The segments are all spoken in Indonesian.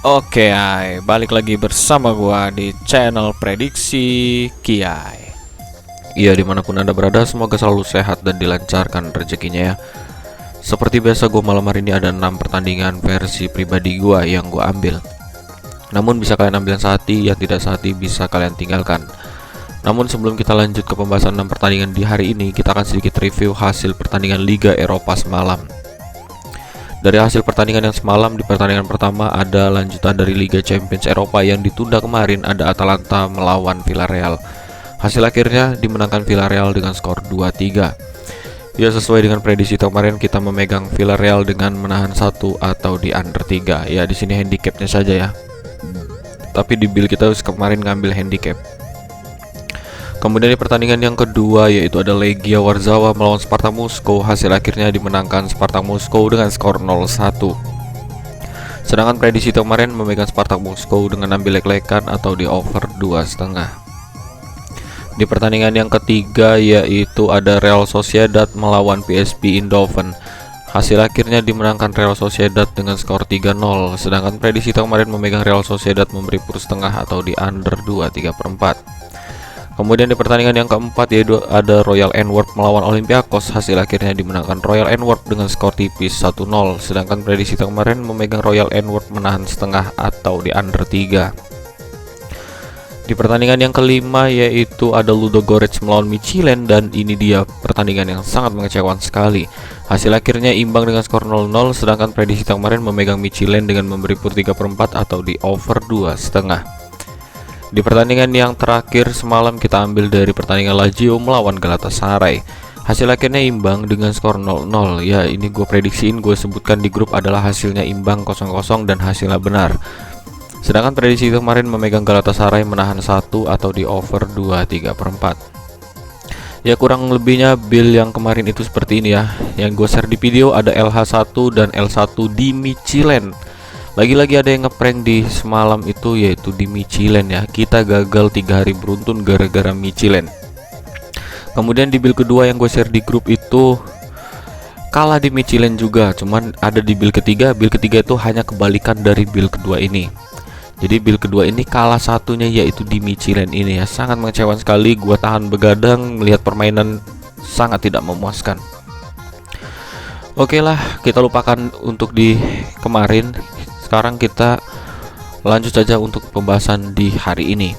Oke, Ai, balik lagi bersama gua di channel Prediksi Kiai. Iya, dimanapun anda berada, semoga selalu sehat dan dilancarkan rezekinya ya. Seperti biasa, gua malam hari ini ada 6 pertandingan versi pribadi gua yang gua ambil. Namun bisa kalian ambil yang sehati, yang tidak sehati bisa kalian tinggalkan. Namun sebelum kita lanjut ke pembahasan 6 pertandingan di hari ini, kita akan sedikit review hasil pertandingan Liga Eropa semalam. Dari hasil pertandingan yang semalam, di pertandingan pertama ada lanjutan dari Liga Champions Eropa yang ditunda kemarin, ada Atalanta melawan Villarreal. Hasil akhirnya dimenangkan Villarreal dengan skor 2-3. Ya, sesuai dengan prediksi kemarin, kita memegang Villarreal dengan menahan 1 atau di under 3. Ya, di sini handicapnya saja ya. Tapi di build kita kemarin ngambil handicap. Kemudian di pertandingan yang kedua yaitu ada Legia Warsawa melawan Spartak Moskow. Hasil akhirnya dimenangkan Spartak Moskow dengan skor 0-1. Sedangkan prediksi kemarin memegang Spartak Moskow dengan ambil lek-lekan atau di over 2,5. Di pertandingan yang ketiga yaitu ada Real Sociedad melawan PSV Eindhoven. Hasil akhirnya dimenangkan Real Sociedad dengan skor 3-0. Sedangkan prediksi kemarin memegang Real Sociedad memberi purus setengah atau di under 2,3/4. Kemudian di pertandingan yang keempat yaitu ada Royal Antwerp melawan Olympiakos. Hasil akhirnya dimenangkan Royal Antwerp dengan skor tipis 1-0. Sedangkan prediksi kemarin memegang Royal Antwerp menahan setengah atau di under 3. Di pertandingan yang kelima yaitu ada Ludogorets melawan Michelin, dan ini dia pertandingan yang sangat mengecewakan sekali. Hasil akhirnya imbang dengan skor 0-0. Sedangkan prediksi kemarin memegang Michelin dengan memberi pur 3/4 atau di over 2,5. Di pertandingan yang terakhir semalam kita ambil dari pertandingan Lazio melawan Galatasaray. Hasil akhirnya imbang dengan skor 0-0. Ya, ini gue prediksiin, gue sebutkan di grup adalah hasilnya imbang 0-0 dan hasilnya benar. Sedangkan prediksi kemarin memegang Galatasaray menahan 1 atau di over 2,3/4. Ya, kurang lebihnya build yang kemarin itu seperti ini ya. Yang gue share di video ada LH1 dan L1 di Michelin. Lagi-lagi ada yang ngeprank di semalam itu yaitu di Michelin ya. Kita gagal 3 hari beruntun gara-gara Michelin. Kemudian di build kedua yang gue share di grup itu kalah di Michelin juga, cuman ada di build ketiga. Build ketiga itu hanya kebalikan dari build kedua ini. Jadi build kedua ini kalah satunya yaitu di Michelin ini ya. Sangat mengecewakan sekali, gua tahan begadang melihat permainan sangat tidak memuaskan. Oke lah, kita lupakan untuk di kemarin. Sekarang kita lanjut saja untuk pembahasan di hari ini.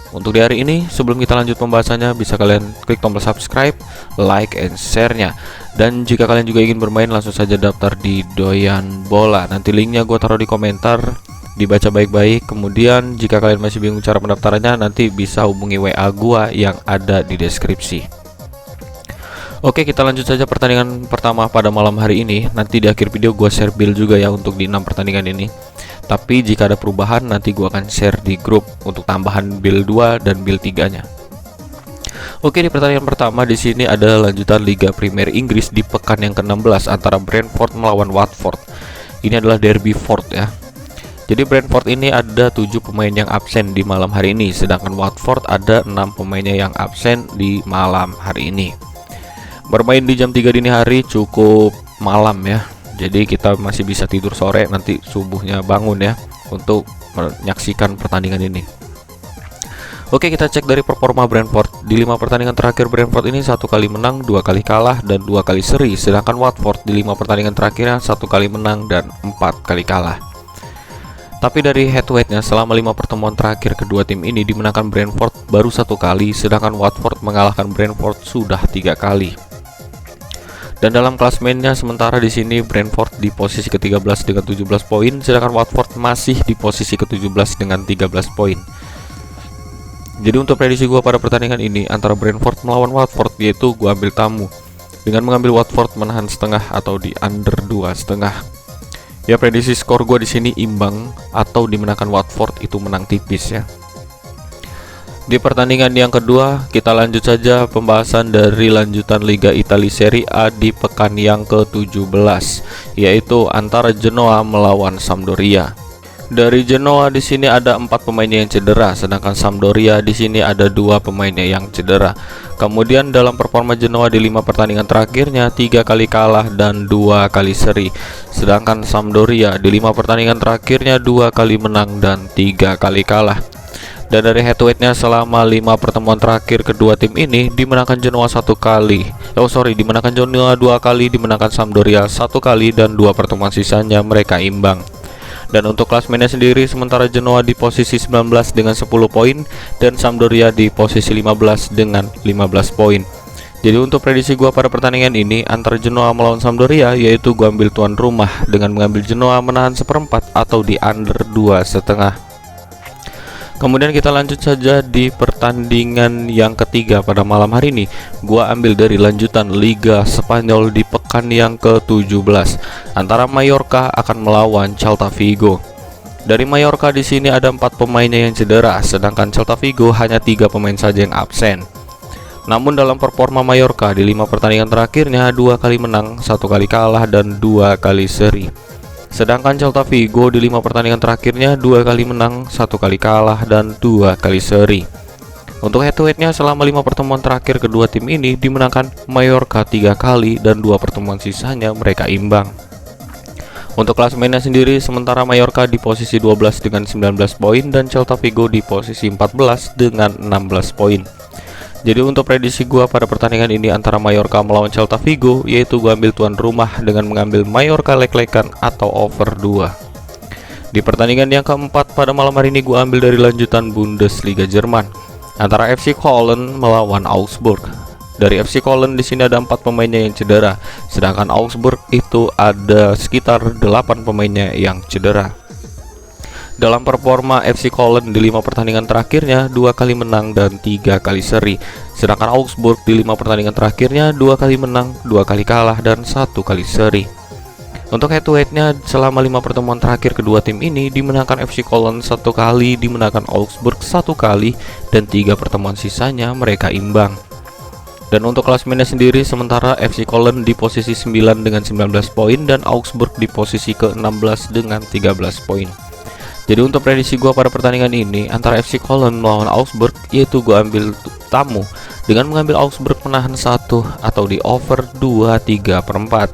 Untuk di hari ini, sebelum kita lanjut pembahasannya, bisa kalian klik tombol subscribe, like, and share-nya. Dan jika kalian juga ingin bermain, langsung saja daftar di Doyan Bola. Nanti linknya gue taruh di komentar, dibaca baik-baik. Kemudian jika kalian masih bingung cara pendaftarannya, nanti bisa hubungi WA gua yang ada di deskripsi. Oke, kita lanjut saja pertandingan pertama pada malam hari ini. Nanti di akhir video gua share build juga ya untuk di 6 pertandingan ini. Tapi jika ada perubahan nanti gua akan share di grup untuk tambahan build 2 dan build 3-nya. Oke, di pertandingan pertama di sini ada lanjutan Liga Premier Inggris di pekan yang ke-16 antara Brentford melawan Watford. Ini adalah derby Ford ya. Jadi Brentford ini ada 7 pemain yang absen di malam hari ini, sedangkan Watford ada 6 pemainnya yang absen di malam hari ini. Bermain di jam 3 dini hari cukup malam ya. Jadi kita masih bisa tidur sore, nanti subuhnya bangun ya untuk menyaksikan pertandingan ini. Oke, kita cek dari performa Brentford. Di 5 pertandingan terakhir Brentford ini 1 kali menang, 2 kali kalah, dan 2 kali seri. Sedangkan Watford di 5 pertandingan terakhirnya 1 kali menang dan 4 kali kalah. Tapi dari head to headnya selama 5 pertemuan terakhir kedua tim ini dimenangkan Brentford baru 1 kali, sedangkan Watford mengalahkan Brentford sudah 3 kali. Dan dalam klasemennya sementara di sini Brentford di posisi ke-13 dengan 17 poin, sedangkan Watford masih di posisi ke-17 dengan 13 poin. Jadi untuk prediksi gua pada pertandingan ini antara Brentford melawan Watford, yaitu gua ambil tamu dengan mengambil Watford menahan setengah atau di under 2,5. Ya, prediksi skor gua di sini imbang atau dimenangkan Watford itu menang tipis ya. Di pertandingan yang kedua, kita lanjut saja pembahasan dari lanjutan Liga Italia Serie A di pekan yang ke-17, yaitu antara Genoa melawan Sampdoria. Dari Genoa di sini ada 4 pemainnya yang cedera, sedangkan Sampdoria di sini ada 2 pemainnya yang cedera. Kemudian dalam performa Genoa di 5 pertandingan terakhirnya 3 kali kalah dan 2 kali seri. Sedangkan Sampdoria di 5 pertandingan terakhirnya 2 kali menang dan 3 kali kalah. Dan dari head to headnya selama 5 pertemuan terakhir kedua tim ini dimenangkan Genoa 1 kali. Dimenangkan Genoa 2 kali, dimenangkan Sampdoria 1 kali, dan 2 pertemuan sisanya mereka imbang. Dan untuk klasemennya sendiri, sementara Genoa di posisi 19 dengan 10 poin dan Sampdoria di posisi 15 dengan 15 poin. Jadi untuk prediksi gua pada pertandingan ini antara Genoa melawan Sampdoria, yaitu gua ambil tuan rumah dengan mengambil Genoa menahan 1/4 atau di under 2,5. Kemudian kita lanjut saja di pertandingan yang ketiga pada malam hari ini. Gua ambil dari lanjutan Liga Spanyol di pekan yang ke-17 antara Mallorca akan melawan Celta Vigo. Dari Mallorca di sini ada 4 pemainnya yang cedera, sedangkan Celta Vigo hanya 3 pemain saja yang absen. Namun dalam performa Mallorca di 5 pertandingan terakhirnya 2 kali menang, 1 kali kalah, dan 2 kali seri. Sedangkan Celta Vigo di 5 pertandingan terakhirnya 2 kali menang, 1 kali kalah, dan 2 kali seri. Untuk head to headnya selama 5 pertemuan terakhir kedua tim ini dimenangkan Mallorca 3 kali dan 2 pertemuan sisanya mereka imbang. Untuk klasemennya sendiri, sementara Mallorca di posisi 12 dengan 19 poin dan Celta Vigo di posisi 14 dengan 16 poin. Jadi untuk prediksi gua pada pertandingan ini antara Mallorca melawan Celta Vigo, yaitu gua ambil tuan rumah dengan mengambil Mallorca lek-lekan atau over 2. Di pertandingan yang keempat pada malam hari ini gua ambil dari lanjutan Bundesliga Jerman antara FC Köln melawan Augsburg. Dari FC Köln di sini ada 4 pemainnya yang cedera, sedangkan Augsburg itu ada sekitar 8 pemainnya yang cedera. Dalam performa FC Köln di 5 pertandingan terakhirnya 2 kali menang dan 3 kali seri. Sedangkan Augsburg di 5 pertandingan terakhirnya 2 kali menang, 2 kali kalah, dan 1 kali seri. Untuk head to headnya selama 5 pertemuan terakhir kedua tim ini dimenangkan FC Köln 1 kali, dimenangkan Augsburg 1 kali, dan 3 pertemuan sisanya mereka imbang. Dan untuk klasemennya sendiri, sementara FC Köln di posisi 9 dengan 19 poin dan Augsburg di posisi ke-16 dengan 13 poin. Jadi untuk prediksi gua pada pertandingan ini antara FC Köln melawan Augsburg, yaitu gua ambil tamu dengan mengambil Augsburg menahan 1 atau di over 2/3/4.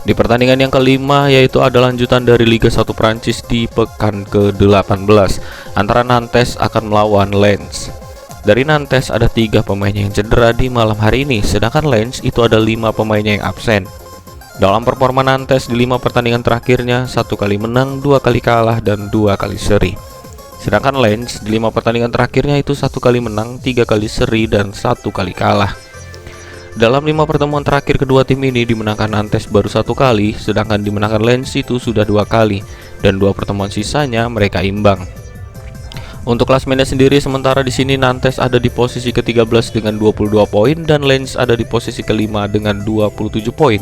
Di pertandingan yang kelima, yaitu ada lanjutan dari Liga 1 Prancis di pekan ke-18 antara Nantes akan melawan Lens. Dari Nantes ada 3 pemainnya yang cedera di malam hari ini, sedangkan Lens itu ada 5 pemainnya yang absen. Dalam performa Nantes di 5 pertandingan terakhirnya 1 kali menang, 2 kali kalah, dan 2 kali seri. Sedangkan Lens di 5 pertandingan terakhirnya itu 1 kali menang, 3 kali seri, dan 1 kali kalah. Dalam 5 pertemuan terakhir kedua tim ini dimenangkan Nantes baru 1 kali, sedangkan dimenangkan Lens itu sudah 2 kali, dan 2 pertemuan sisanya mereka imbang. Untuk klasemennya sendiri, sementara di sini Nantes ada di posisi ke-13 dengan 22 poin dan Lens ada di posisi ke-5 dengan 27 poin.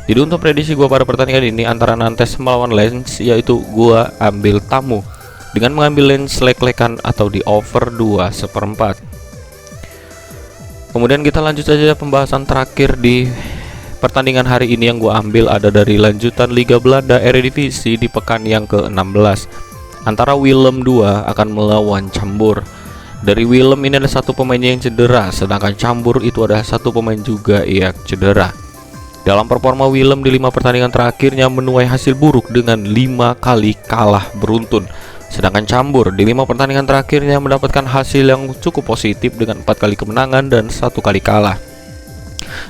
Jadi untuk prediksi gua pada pertandingan ini antara Nantes melawan Lens, yaitu gua ambil tamu dengan mengambil Lens lek-lekan atau di over 2/4. Kemudian kita lanjut saja pembahasan terakhir di pertandingan hari ini yang gua ambil ada dari lanjutan Liga Belanda Eredivisie di pekan yang ke-16 antara Willem 2 akan melawan Cambuur. Dari Willem ini ada 1 pemainnya yang cedera, sedangkan Cambuur itu ada 1 pemain juga yang cedera. Dalam performa Willem di 5 pertandingan terakhirnya menuai hasil buruk dengan 5 kali kalah beruntun. Sedangkan Cambuur di 5 pertandingan terakhirnya mendapatkan hasil yang cukup positif dengan 4 kali kemenangan dan 1 kali kalah.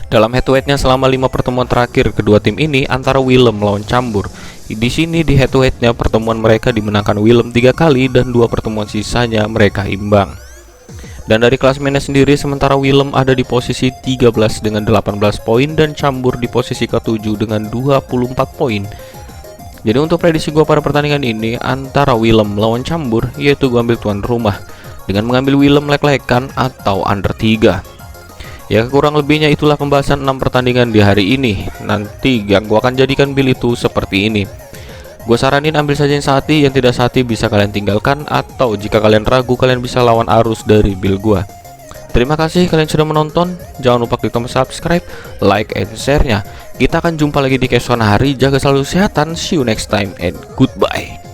Dalam head to headnya selama 5 pertemuan terakhir kedua tim ini antara Willem melawan Cambuur. Di sini di head to headnya pertemuan mereka dimenangkan Willem 3 kali dan 2 pertemuan sisanya mereka imbang. Dan dari klasemennya sendiri, sementara Willem ada di posisi 13 dengan 18 poin dan Cambuur di posisi ke-7 dengan 24 poin. Jadi untuk prediksi gua pada pertandingan ini antara Willem melawan Cambuur, yaitu gua ambil tuan rumah dengan mengambil Willem lek-lekan atau under 3. Ya kurang lebihnya itulah pembahasan 6 pertandingan di hari ini. Nanti yang gua akan jadikan build itu seperti ini. Gue saranin ambil saja yang sehati, yang tidak sehati bisa kalian tinggalkan, atau jika kalian ragu kalian bisa lawan arus dari build gue. Terima kasih kalian sudah menonton. Jangan lupa klik tombol subscribe, like, and share-nya. Kita akan jumpa lagi di keesokan hari. Jaga selalu kesehatan. See you next time and goodbye.